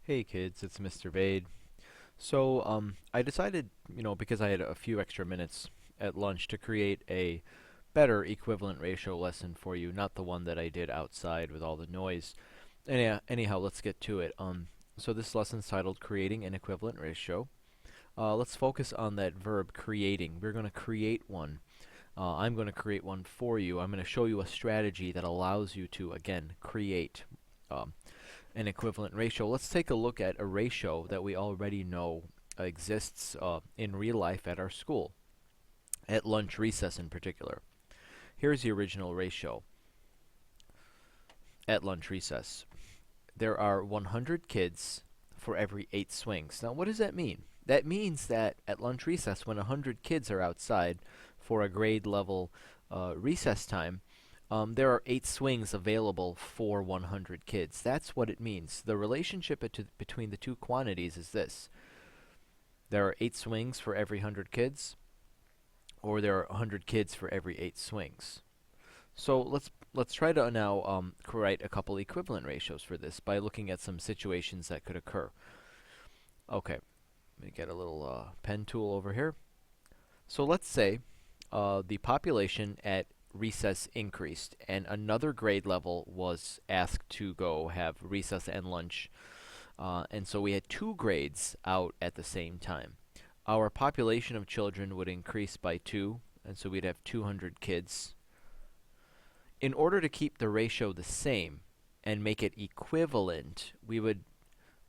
Hey kids, it's Mr. Vaid. I decided, because I had a few extra minutes at lunch to create a better equivalent ratio lesson for you, not the one that I did outside with all the noise. Anyhow, let's get to it. So this lesson's titled Creating an Equivalent Ratio. Let's focus on that verb creating. We're going to create one. I'm going to create one for you. I'm going to show you a strategy that allows you to, again, create um, an equivalent ratio. Let's take a look at a ratio that we already know exists in real life at our school, at lunch recess in particular. Here's the original ratio at lunch recess. There are 100 kids for every 8 swings. Now, what does that mean? That means that at lunch recess, when 100 kids are outside for a grade level recess time, there are 8 swings available for 100 kids. That's what it means. The relationship between the two quantities is this. There are 8 swings for every 100 kids, or there are 100 kids for every 8 swings. So let's try to now write a couple equivalent ratios for this by looking at some situations that could occur. Okay, let me get a little pen tool over here. So let's say the population at recess increased and another grade level was asked to go have recess and lunch, and so we had 2 grades out at the same time. Our population of children would increase by 2, and so we'd have 200 kids. In order to keep the ratio the same and make it equivalent, we would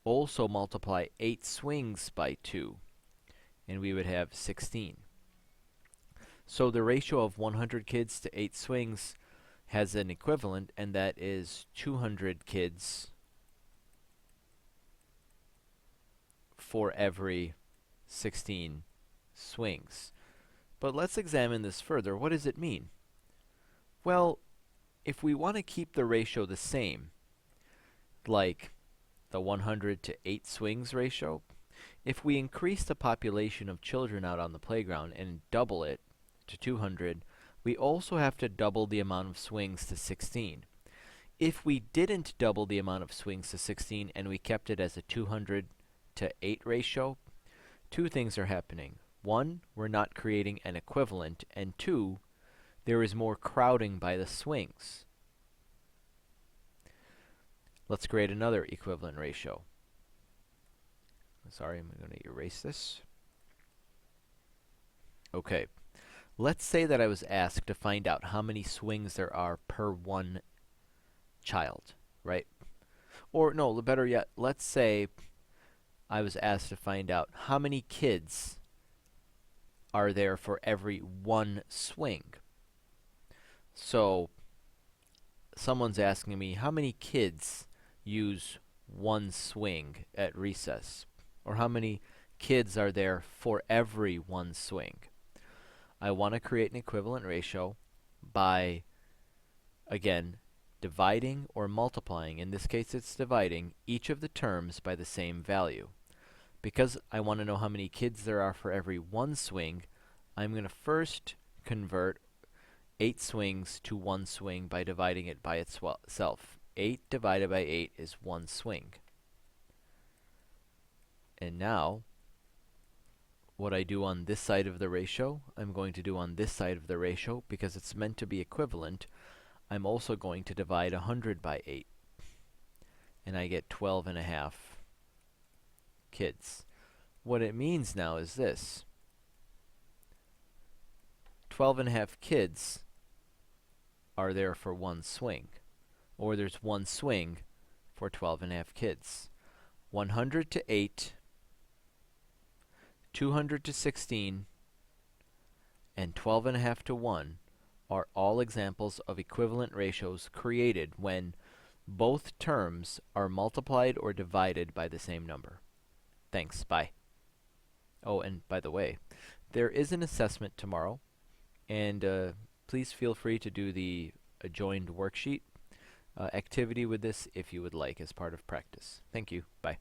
also multiply 8 swings by 2, and we would have 16. So the ratio of 100 kids to 8 swings has an equivalent, and that is 200 kids for every 16 swings. But let's examine this further. What does it mean? Well, if we want to keep the ratio the same, like the 100 to 8 swings ratio, if we increase the population of children out on the playground and double it to 200, we also have to double the amount of swings to 16. If we didn't double the amount of swings to 16 and we kept it as a 200 to 8 ratio, 2 things are happening. 1, we're not creating an equivalent, and 2, there is more crowding by the swings. Let's create another equivalent ratio. Sorry, I'm going to erase this. Okay. Let's say that I was asked to find out how many swings there are per one child, right? Or no, better yet, let's say I was asked to find out how many kids are there for every one swing. So someone's asking me how many kids use one swing at recess, or how many kids are there for every one swing. I want to create an equivalent ratio by, again, dividing or multiplying. In this case, it's dividing each of the terms by the same value. Because I want to know how many kids there are for every one swing, I'm going to first convert 8 swings to 1 swing by dividing it by itself. 8 divided by 8 is 1 swing. And now, what I do on this side of the ratio, I'm going to do on this side of the ratio because it's meant to be equivalent. I'm also going to divide 100 by 8. And I get 12.5 kids. What it means now is this. 12.5 kids are there for 1 swing. Or there's 1 swing for 12.5 kids. 100 to 8, 200 to 16, and 12.5 to 1 are all examples of equivalent ratios created when both terms are multiplied or divided by the same number. Thanks, bye. Oh, and by the way, there is an assessment tomorrow, and please feel free to do the adjoined worksheet activity with this if you would like as part of practice. Thank you, bye.